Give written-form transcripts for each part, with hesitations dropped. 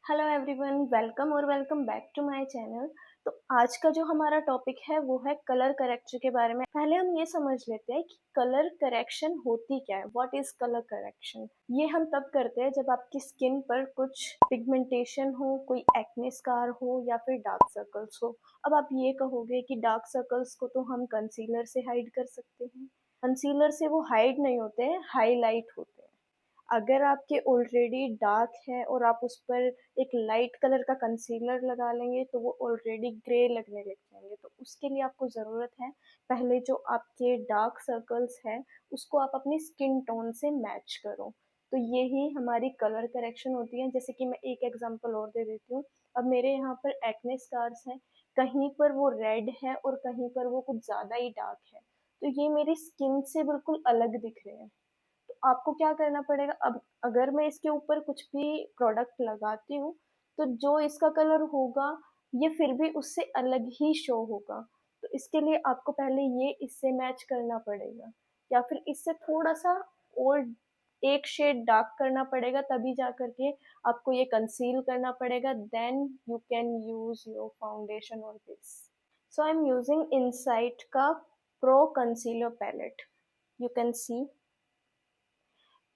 Hello everyone, welcome और welcome back to my channel. तो आज का जो हमारा टॉपिक है वो है कलर करेक्शन के बारे में। पहले हम ये समझ लेते हैं कि कलर करेक्शन होती क्या है। What is colour correction? ये हम तब करते हैं जब आपकी स्किन पर कुछ पिगमेंटेशन हो, कोई एक्ने स्कार हो या फिर डार्क सर्कल्स हो। अब आप ये कहोगे कि डार्क सर्कल्स को तो हम कंसीलर से हाइड कर सकते हैं। कंसीलर से वो हाइड नहीं होते हैं, हाईलाइट होते हैं। अगर आपके ऑलरेडी डार्क है और आप उस पर एक लाइट कलर का कंसीलर लगा लेंगे तो वो ऑलरेडी ग्रे लगने लग जाएंगे। तो उसके लिए आपको ज़रूरत है, पहले जो आपके डार्क सर्कल्स है उसको आप अपनी स्किन टोन से मैच करो। तो यही हमारी कलर करेक्शन होती है। जैसे कि मैं एक एग्जांपल और दे देती हूँ। अब मेरे यहाँ पर एक्ने स्कार्स हैं, कहीं पर वो रेड है और कहीं पर वो कुछ ज़्यादा ही डार्क है। तो ये मेरी स्किन से बिल्कुल अलग दिख रहे हैं। तो आपको क्या करना पड़ेगा? अब अगर मैं इसके ऊपर कुछ भी प्रोडक्ट लगाती हूँ तो जो इसका कलर होगा ये फिर भी उससे अलग ही शो होगा। तो इसके लिए आपको पहले ये इससे मैच करना पड़ेगा या फिर इससे थोड़ा सा और एक शेड डार्क करना पड़ेगा, तभी जा करके आपको ये कंसील करना पड़ेगा। Then you can use your foundation और this. So I am using Insight का pro concealer palette. You can see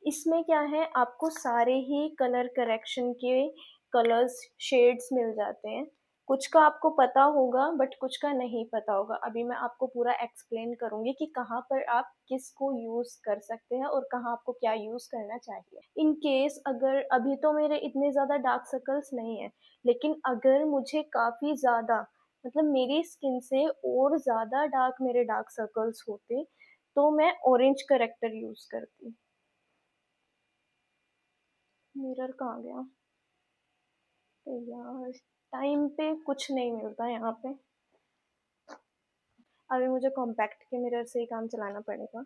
इसमें क्या है, आपको सारे ही कलर करेक्शन के कलर्स शेड्स मिल जाते हैं। कुछ का आपको पता होगा बट कुछ का नहीं पता होगा। अभी मैं आपको पूरा एक्सप्लेन करूंगी कि कहाँ पर आप किसको यूज कर सकते हैं और कहाँ आपको क्या यूज करना चाहिए। इन केस अगर अभी तो मेरे इतने ज्यादा डार्क सर्कल्स नहीं है, लेकिन अगर मुझे काफी ज्यादा मतलब मेरी स्किन से और ज्यादा डार्क मेरे डार्क सर्कल्स होते तो मैं ऑरेंज करेक्टर यूज करती। मिरर कहाँ गया? तो यार, टाइम पे कुछ नहीं मिलता यहाँ पे। अभी मुझे कॉम्पैक्ट के मिरर से ही काम चलाना पड़ेगा।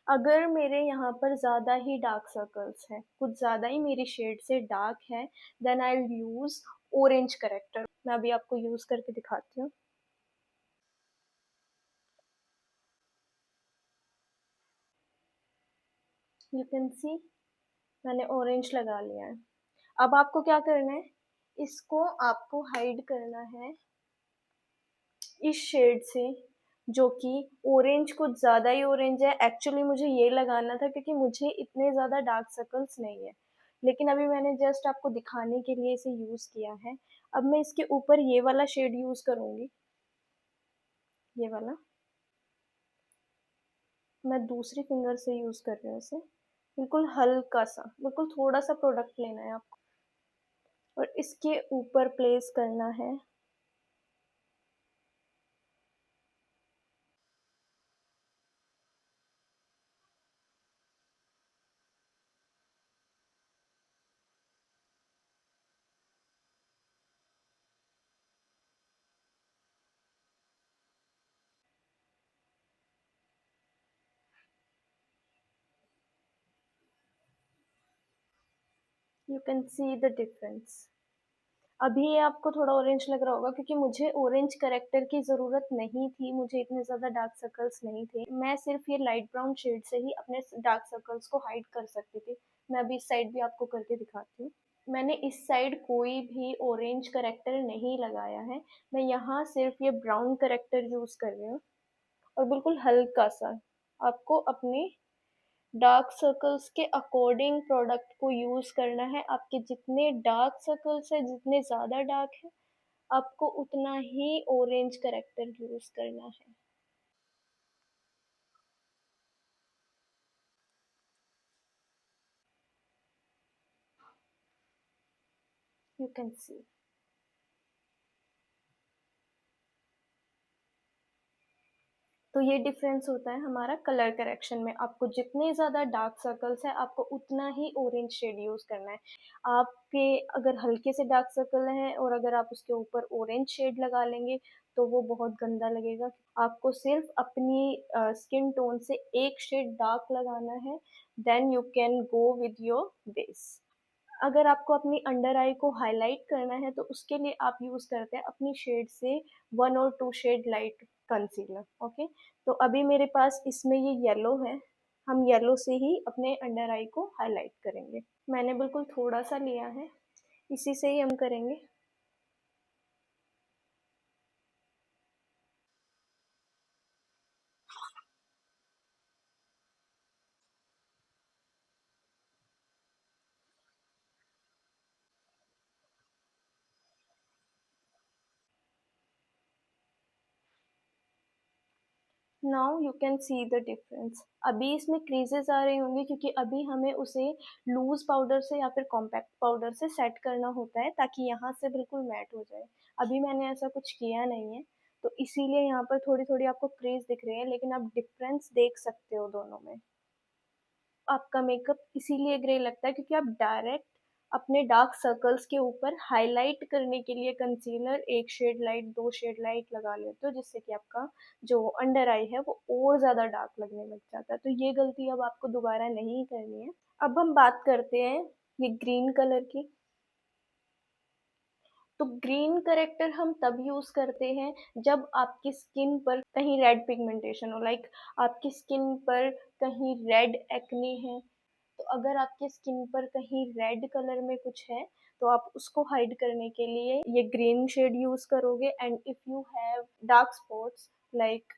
अगर मेरे यहाँ पर ज़्यादा ही डार्क सर्कल्स हैं, कुछ ज़्यादा ही मेरी शेड से डार्क है, then I will use orange corrector. मैं अभी आपको यूज़ करके दिखाती हूँ। यू कैन सी मैंने ऑरेंज लगा लिया है। अब आपको क्या करना है, इसको आपको हाइड करना है इस शेड से, जो कि ऑरेंज कुछ ज़्यादा ही ऑरेंज है। एक्चुअली मुझे ये लगाना था क्योंकि मुझे इतने ज़्यादा डार्क सर्कल्स नहीं है, लेकिन अभी मैंने जस्ट आपको दिखाने के लिए इसे यूज़ किया है। अब मैं इसके ऊपर ये वाला शेड यूज़ करूँगी, ये वाला। मैं दूसरी फिंगर से यूज़ कर रही हूँ इसे। बिल्कुल हल्का सा, बिल्कुल थोड़ा सा प्रोडक्ट लेना है आपको और इसके ऊपर प्लेस करना है। You can see the difference. अभी ये आपको थोड़ा ऑरेंज लग रहा होगा क्योंकि मुझे ऑरेंज करेक्टर की ज़रूरत नहीं थी, मुझे इतने ज़्यादा डार्क सर्कल्स नहीं थे। मैं सिर्फ ये लाइट ब्राउन शेड से ही अपने डार्क सर्कल्स को हाइड कर सकती थी। मैं अभी इस साइड भी आपको करके दिखाती हूँ। मैंने इस साइड कोई भी ऑरेंज करेक्टर नहीं लगाया है। मैं यहाँ सिर्फ ये ब्राउन करेक्टर यूज़ कर रही हूँ और बिल्कुल हल्का सा। आपको अपने डार्क सर्कल्स के अकॉर्डिंग प्रोडक्ट को यूज करना है। आपके जितने डार्क सर्कल्स है, जितने ज्यादा डार्क है, आपको उतना ही ऑरेंज करेक्टर यूज करना है। यू कैन सी। तो ये डिफरेंस होता है हमारा कलर करेक्शन में। आपको जितने ज़्यादा डार्क सर्कल्स है आपको उतना ही ऑरेंज शेड यूज़ करना है। आपके अगर हल्के से डार्क सर्कल हैं और अगर आप उसके ऊपर ऑरेंज शेड लगा लेंगे तो वो बहुत गंदा लगेगा। आपको सिर्फ अपनी स्किन टोन से एक शेड डार्क लगाना है, then you can go with your base. अगर आपको अपनी अंडर आई को हाईलाइट करना है तो उसके लिए आप यूज करते हैं अपनी शेड से 1 और 2 शेड लाइट कंसीलर। ओके, तो अभी मेरे पास इसमें ये येलो है। हम येलो से ही अपने अंडर आई को हाईलाइट करेंगे। मैंने बिल्कुल थोड़ा सा लिया है। इसी से ही हम करेंगे। Now you can see the difference. अभी इसमें क्रीजेस आ रही होंगी क्योंकि अभी हमें उसे लूज पाउडर से या फिर कॉम्पैक्ट पाउडर से सेट करना होता है ताकि यहाँ से बिल्कुल मैट हो जाए। अभी मैंने ऐसा कुछ किया नहीं है, तो इसीलिए यहाँ पर थोड़ी थोड़ी आपको क्रीज दिख रही है, लेकिन आप डिफरेंस देख सकते हो दोनों में। आपका मेकअप इसीलिए ग्रे लगता है क्योंकि आप डायरेक्ट अपने डार्क सर्कल्स के ऊपर हाईलाइट करने के लिए कंसीलर एक शेड लाइट, दो शेड लाइट लगा लेते हो, जिससे कि आपका जो अंडर आई है वो और ज्यादा डार्क लगने लग जाता है। तो ये गलती अब आपको दोबारा नहीं करनी है। अब हम बात करते हैं ये ग्रीन कलर की। तो ग्रीन करेक्टर हम तब यूज करते हैं जब आपकी स्किन पर कहीं रेड पिगमेंटेशन हो, लाइक आपकी स्किन पर कहीं रेड एक्ने है। तो अगर आपके स्किन पर कहीं रेड कलर में कुछ है तो आप उसको हाइड करने के लिए ये ग्रीन शेड यूज करोगे। And if you have dark spots like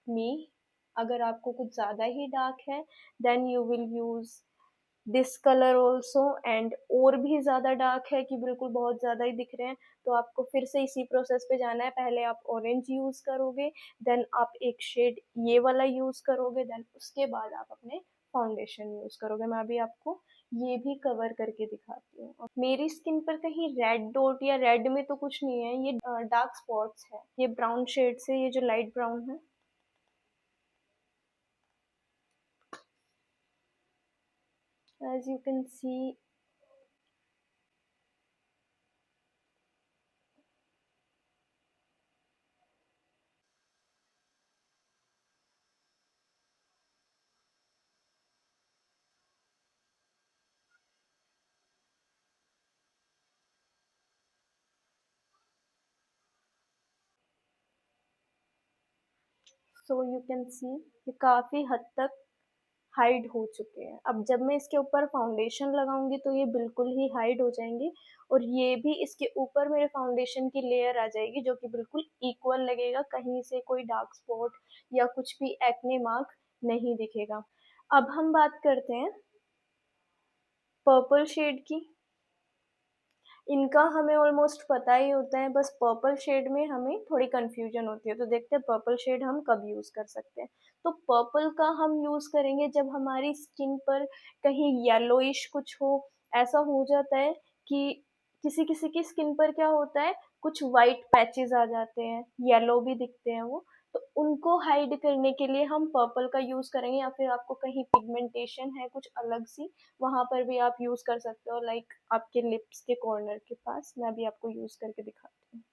me, अगर आपको कुछ ज्यादा ही डार्क है, then you will use this colour also. And और भी ज्यादा डार्क है कि बिल्कुल बहुत ज्यादा ही दिख रहे हैं, तो आपको फिर से इसी प्रोसेस पे जाना है। पहले आप ऑरेंज यूज करोगे, देन आप एक शेड ये वाला यूज करोगे, देन उसके बाद आप अपने फाउंडेशन यूज करोगे। मैं अभी आपको ये भी कवर करके दिखाती हूँ। मेरी स्किन पर कहीं रेड डॉट या रेड में तो कुछ नहीं है, ये डार्क स्पॉट्स है, ये ब्राउन शेड से, ये जो लाइट ब्राउन है। As you can see. So you can see ये काफी हद तक हाइड हो चुके हैं। अब जब मैं इसके ऊपर फाउंडेशन लगाऊंगी तो ये बिल्कुल ही हाइड हो जाएंगे, और ये भी इसके ऊपर मेरे फाउंडेशन की लेयर आ जाएगी जो कि बिल्कुल इक्वल लगेगा, कहीं से कोई डार्क स्पॉट या कुछ भी एक्ने मार्क नहीं दिखेगा। अब हम बात करते हैं पर्पल शेड की। इनका हमें ऑलमोस्ट पता ही होता है, बस पर्पल शेड में हमें थोड़ी कंफ्यूजन होती है। तो देखते हैं पर्पल शेड हम कब यूज कर सकते हैं। तो पर्पल का हम यूज करेंगे जब हमारी स्किन पर कहीं येलोइश कुछ हो। ऐसा हो जाता है कि किसी किसी की स्किन पर क्या होता है, कुछ वाइट पैचेस आ जाते हैं, येलो भी दिखते हैं वो। तो उनको हाइड करने के लिए हम पर्पल का यूज करेंगे, या फिर आपको कहीं पिगमेंटेशन है कुछ अलग सी, वहां पर भी आप यूज कर सकते हो, लाइक आपके लिप्स के कॉर्नर के पास। मैं भी आपको यूज करके दिखाती हूँ।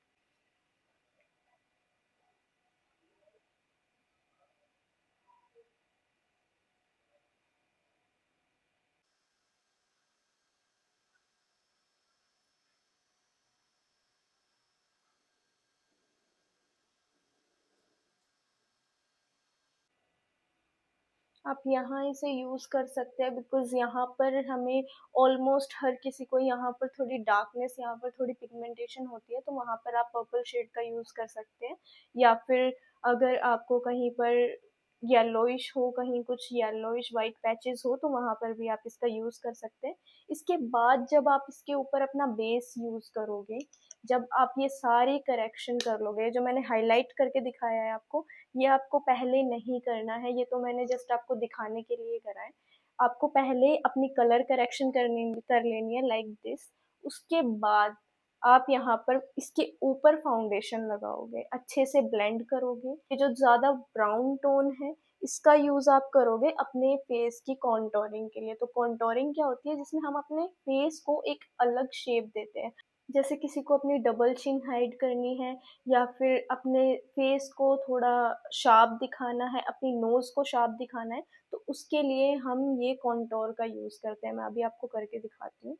आप यहाँ इसे यूज कर सकते हैं बिकॉज यहाँ पर हमें ऑलमोस्ट हर किसी को यहाँ पर थोड़ी डार्कनेस, यहाँ पर थोड़ी पिगमेंटेशन होती है, तो वहां पर आप पर्पल शेड का यूज कर सकते हैं। या फिर अगर आपको कहीं पर येलोइश हो, कहीं कुछ येलोइश वाइट पैचेस हो, तो वहां पर भी आप इसका यूज कर सकते हैं। इसके बाद जब आप इसके ऊपर अपना बेस यूज करोगे, जब आप ये सारी करेक्शन कर लोगे जो मैंने हाईलाइट करके दिखाया है आपको, ये आपको पहले नहीं करना है, ये तो मैंने जस्ट आपको दिखाने के लिए करा है। आपको पहले अपनी कलर करेक्शन करनी कर लेनी है लाइक दिस। उसके बाद आप यहाँ पर इसके ऊपर फाउंडेशन लगाओगे, अच्छे से ब्लेंड करोगे। ये जो ज्यादा ब्राउन टोन है इसका यूज आप करोगे अपने फेस की कॉन्टोरिंग के लिए। तो कॉन्टोरिंग क्या होती है, जिसमें हम अपने फेस को एक अलग शेप देते हैं। जैसे किसी को अपनी डबल चिन हाइड करनी है, या फिर अपने फेस को थोड़ा शार्प दिखाना है, अपनी नोज को शार्प दिखाना है, तो उसके लिए हम ये कॉन्टोर का यूज करते हैं। मैं अभी आपको करके दिखाती हूँ।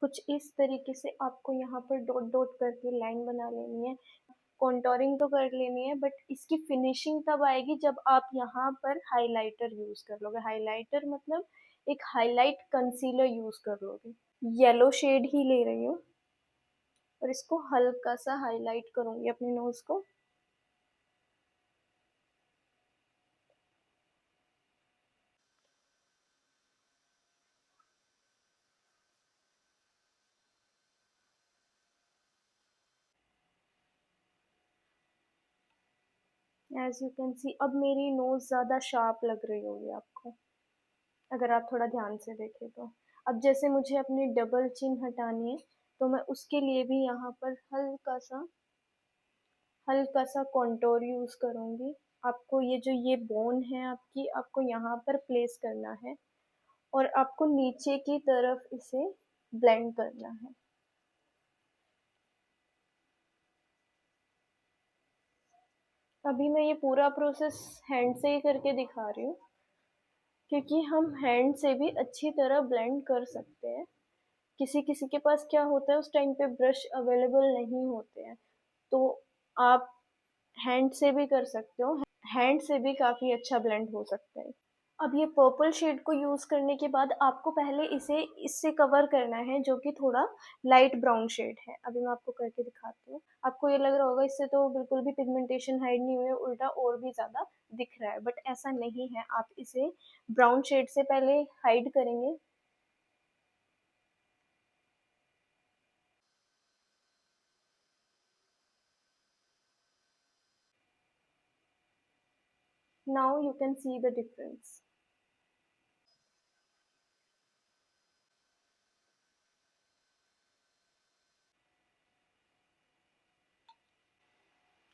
कुछ इस तरीके से आपको यहाँ पर डॉट डॉट करके लाइन बना लेनी है। कॉन्टोरिंग तो कर लेनी है, बट इसकी फिनिशिंग तब आएगी जब आप यहाँ पर हाइलाइटर यूज कर लोगे। हाइलाइटर मतलब एक हाईलाइट कंसीलर यूज कर लोगे। येलो शेड ही ले रही हूँ और इसको हल्का सा हाईलाइट करूंगी अपने नोज को। एज यू कैन सी अब मेरी नोज ज्यादा शार्प लग रही होगी आपको, अगर आप थोड़ा ध्यान से देखें तो। अब जैसे मुझे अपनी डबल चिन हटानी है, तो मैं उसके लिए भी यहाँ पर हल्का सा कॉन्टोर यूज करूंगी। आपको ये जो ये बोन है आपकी, आपको यहाँ पर प्लेस करना है और आपको नीचे की तरफ इसे ब्लेंड करना है। अभी मैं ये पूरा प्रोसेस हैंड से ही करके दिखा रही हूँ, क्योंकि हम हैंड से भी अच्छी तरह ब्लेंड कर सकते हैं। किसी किसी के पास क्या होता है, उस टाइम पे ब्रश अवेलेबल नहीं होते हैं, तो आप हैंड से भी कर सकते हो। हैंड से भी काफ़ी अच्छा ब्लेंड हो सकता है। अब ये पर्पल शेड को यूज़ करने के बाद आपको पहले इसे इससे कवर करना है, जो कि थोड़ा लाइट ब्राउन शेड है। अभी मैं आपको करके दिखाती हूँ। आपको ये लग रहा होगा इससे तो बिल्कुल भी पिगमेंटेशन हाइड नहीं हुई है, उल्टा और भी ज़्यादा दिख रहा है, बट ऐसा नहीं है। आप इसे ब्राउन शेड से पहले हाइड करेंगे। Now you can see the difference.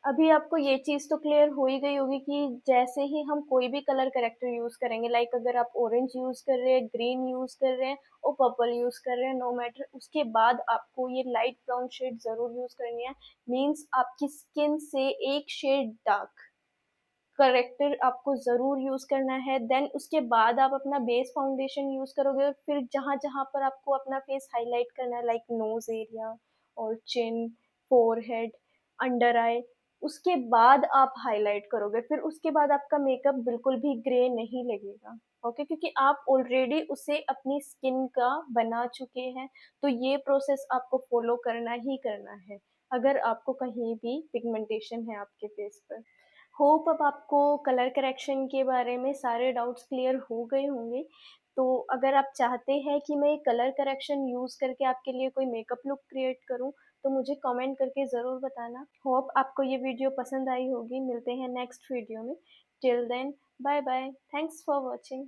अभी आपको ये चीज़ तो क्लियर हो ही गई होगी कि जैसे ही हम कोई भी कलर करेक्टर यूज़ करेंगे, लाइक अगर आप ऑरेंज यूज़ कर रहे हैं, ग्रीन यूज़ कर रहे हैं और पर्पल यूज़ कर रहे हैं, नो मैटर, उसके बाद आपको ये लाइट ब्राउन शेड ज़रूर यूज़ करनी है। मीन्स आपकी स्किन से एक शेड डार्क करेक्टर आपको ज़रूर यूज़ करना है। देन उसके बाद आप अपना बेस फाउंडेशन यूज़ करोगे और फिर जहाँ जहाँ पर आपको अपना फेस हाईलाइट करना है, लाइक नोज एरिया और चिन, फोरहेड, अंडर आई, उसके बाद आप हाईलाइट करोगे। फिर उसके बाद आपका मेकअप बिल्कुल भी ग्रे नहीं लगेगा। ओके, क्योंकि आप ऑलरेडी उसे अपनी स्किन का बना चुके हैं, तो ये प्रोसेस आपको फॉलो करना ही करना है अगर आपको कहीं भी पिगमेंटेशन है आपके फेस पर। होप अब आपको कलर करेक्शन के बारे में सारे डाउट्स क्लियर हो गए होंगे। तो अगर आप चाहते हैं कि मैं कलर करेक्शन यूज़ करके आपके लिए कोई मेकअप लुक क्रिएट करूं, तो मुझे कमेंट करके ज़रूर बताना। होप आपको ये वीडियो पसंद आई होगी। मिलते हैं नेक्स्ट वीडियो में। Till then, bye bye, thanks for watching.